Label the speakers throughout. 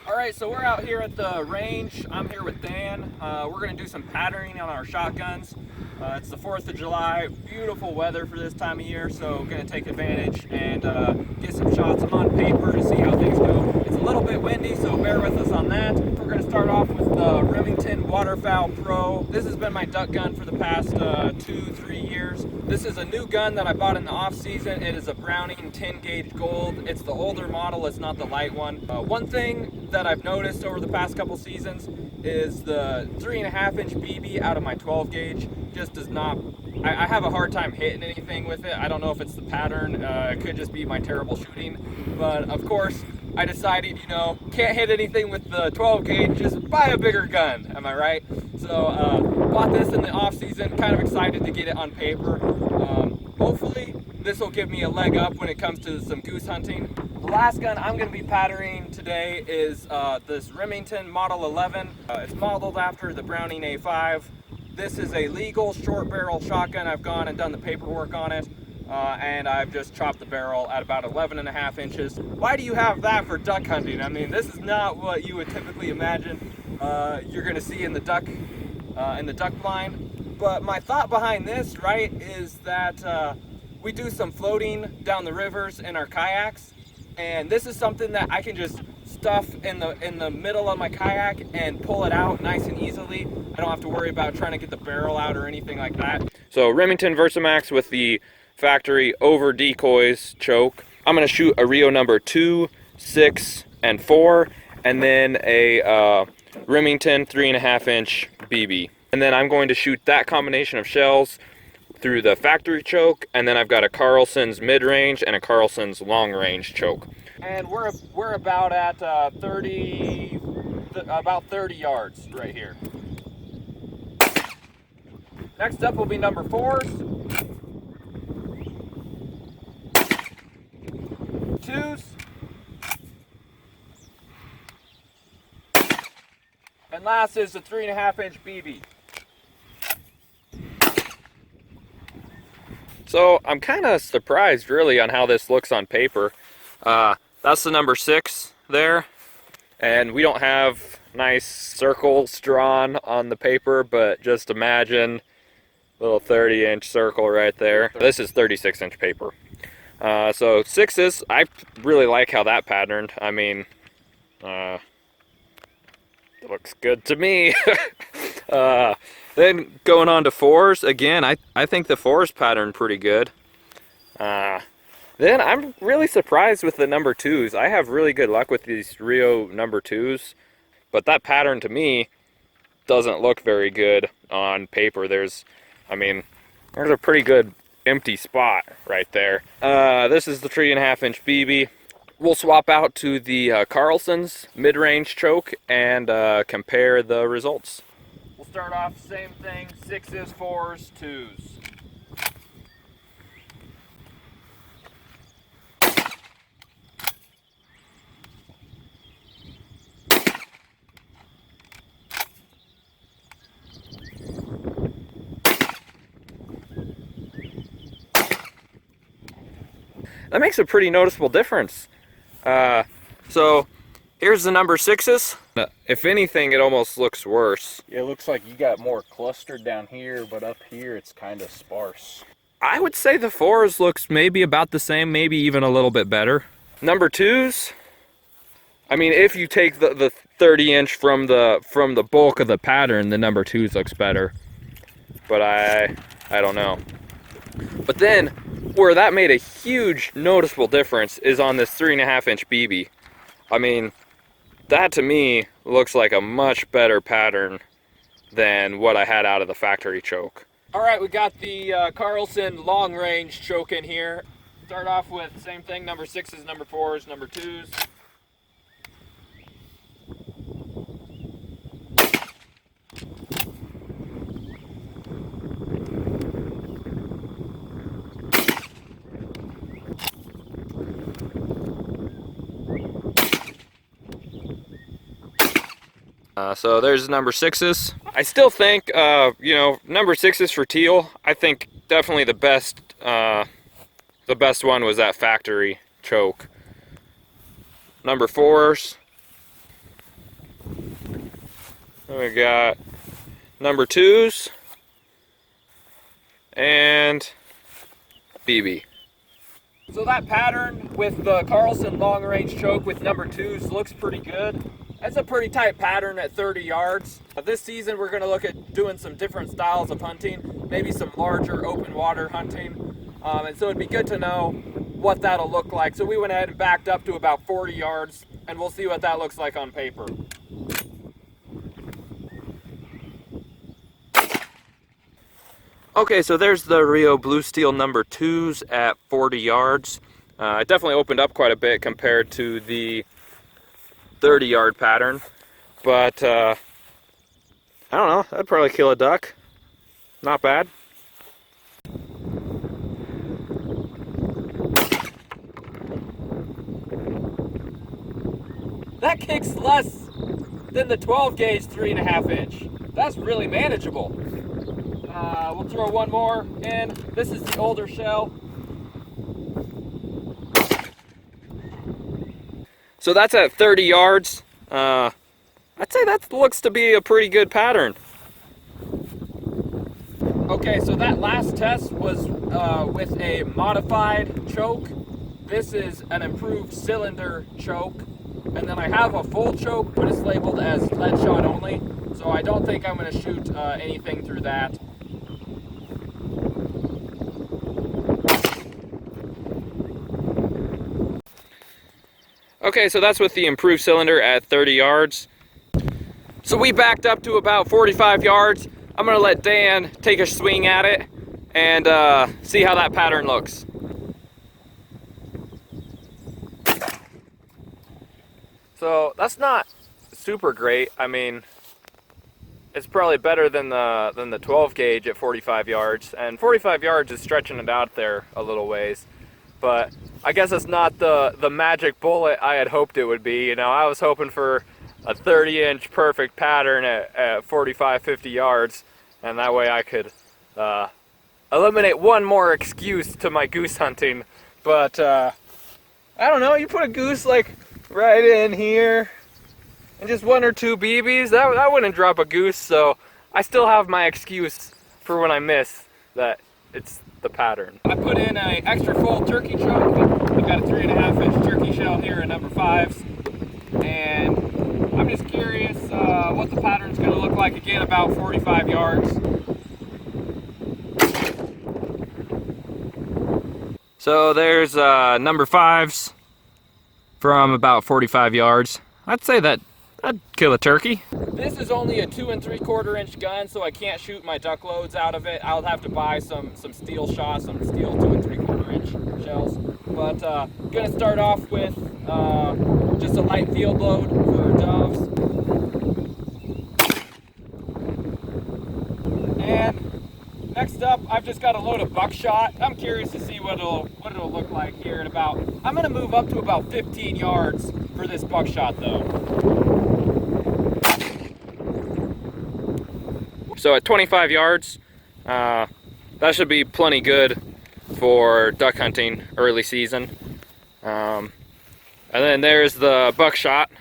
Speaker 1: Alright, so we're out here at the range. I'm here with Dan. We're going to do some patterning on our shotguns. It's the 4th of July, beautiful weather for this time of year, so we're going to take advantage and get some shots on paper to see how things go. It's a little bit windy, so bear with us on that. We're going to start off with the Remington Waterfowl Pro. This has been my duck gun for the past 2-3 years. This is a new gun that I bought in the off season. It is a Browning 10 gauge gold. It's the older model, it's not the light one. One thing that I've noticed over the past couple seasons is the 3.5 inch BB out of my 12 gauge just does not, I have a hard time hitting anything with it. I don't know if it's the pattern, it could just be my terrible shooting, but of course I decided, you know, can't hit anything with the 12 gauge, just buy a bigger gun, am I right? So bought this in the off season, kind of excited to get it on paper. Hopefully this will give me a leg up when it comes to some goose hunting. The last gun I'm going to be patterning today is this Remington Model 11. It's modeled after the Browning A5. This is a legal short barrel shotgun. I've gone and done the paperwork on it, and I've just chopped the barrel at about 11.5 inches. Why do you have that for duck hunting? I mean, this is not what you would typically imagine you're going to see in the duck blind. But my thought behind this, right, is that we do some floating down the rivers in our kayaks, and this is something that I can just stuff in the middle of my kayak and pull it out nice and easily. I don't have to worry about trying to get the barrel out or anything like that. So Remington Versamax with the factory over decoys choke. I'm gonna shoot a Rio number 2, 6, and 4, and then a Remington 3.5 inch BB. And then I'm going to shoot that combination of shells through the factory choke, and then I've got a Carlson's mid-range and a Carlson's long-range choke. And we're about at about 30 yards right here. Next up will be number 4s, 2s, and last is the 3.5 inch BB. So I'm kind of surprised really on how this looks on paper. That's the number 6 there, and we don't have nice circles drawn on the paper, but just imagine a little 30-inch circle right there. This is 36-inch paper. So 6s, I really like how that patterned. I mean, it looks good to me. Then going on to 4s, again, I think the 4s pattern pretty good. Then I'm really surprised with the number 2s. I have really good luck with these Rio number 2s, but that pattern to me doesn't look very good on paper. There's a pretty good empty spot right there. This is the 3.5 inch BB. We'll swap out to the Carlson's mid-range choke and compare the results. We'll start off the same thing, 6s, 4s, 2s. That makes a pretty noticeable difference. So here's the number 6s. If anything, it almost looks worse.
Speaker 2: Yeah, it looks like you got more clustered down here, but up here it's kind of sparse.
Speaker 1: I would say the 4s looks maybe about the same, maybe even a little bit better. Number 2s, I mean, if you take the 30-inch from the bulk of the pattern, the number 2s looks better. But I don't know. But then, where that made a huge noticeable difference is on this 3.5 inch BB. I mean, that to me looks like a much better pattern than what I had out of the factory choke. All right, we got the Carlson long range choke in here. Start off with the same thing, number 6s, number 4s, number 2s. So there's number 6s. I still think, number 6s for teal. I think definitely the best one was that factory choke. Number 4s, Then we got number 2s and BB. So that pattern with the Carlson long range choke with number 2s looks pretty good. That's a pretty tight pattern at 30 yards. This season we're going to look at doing some different styles of hunting, maybe some larger open water hunting. And so it'd be good to know what that'll look like. So we went ahead and backed up to about 40 yards and we'll see what that looks like on paper. Okay, so there's the Rio Blue Steel number 2s at 40 yards. It definitely opened up quite a bit compared to the 30-yard pattern, but I don't know, that'd probably kill a duck. Not bad. That kicks less than the 12 gauge 3.5 inch. That's really manageable. We'll throw one more in. This is the older shell. So that's at 30 yards. I'd say that looks to be a pretty good pattern. Okay, so that last test was with a modified choke. This is an improved cylinder choke. And then I have a full choke, but it's labeled as lead shot only. So I don't think I'm going to shoot anything through that. Okay, so that's with the improved cylinder at 30 yards. So we backed up to about 45 yards. I'm gonna let Dan take a swing at it and see how that pattern looks. So that's not super great. I mean, it's probably better than the 12 gauge at 45 yards, and 45 yards is stretching it out there a little ways. But I guess it's not the magic bullet I had hoped it would be. You know, I was hoping for a 30-inch perfect pattern at 45, 50 yards, and that way I could eliminate one more excuse to my goose hunting. But I don't know, you put a goose like right in here and just 1 or 2 BBs, that wouldn't drop a goose. So I still have my excuse for when I miss that it's the pattern. I put in an extra full turkey choke. I've got a 3.5 inch turkey shell here at number 5s, and I'm just curious what the pattern's going to look like again about 45 yards. So there's number 5s from about 45 yards. I'd say that I'd kill a turkey. This is only a 2 3/4 inch gun, so I can't shoot my duck loads out of it. I'll have to buy some steel shots, some steel 2 3/4 inch shells. But gonna start off with just a light field load for doves. And next up, I've just got a load of buckshot. I'm curious to see what it'll look like here in about. I'm gonna move up to about 15 yards for this buckshot though. So at 25 yards, that should be plenty good for duck hunting early season. And then there's the buckshot.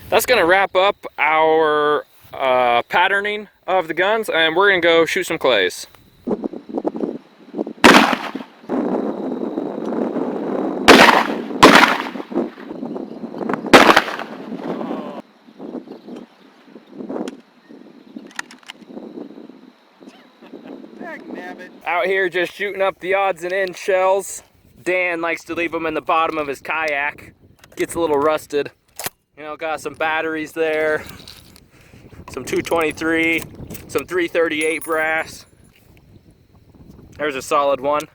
Speaker 1: That's gonna wrap up our patterning of the guns, and we're gonna go shoot some clays. Out here just shooting up the odds and ends shells. Dan likes to leave them in the bottom of his kayak. Gets a little rusted. You know, got some batteries there, some 223, some 338 brass. There's a solid one.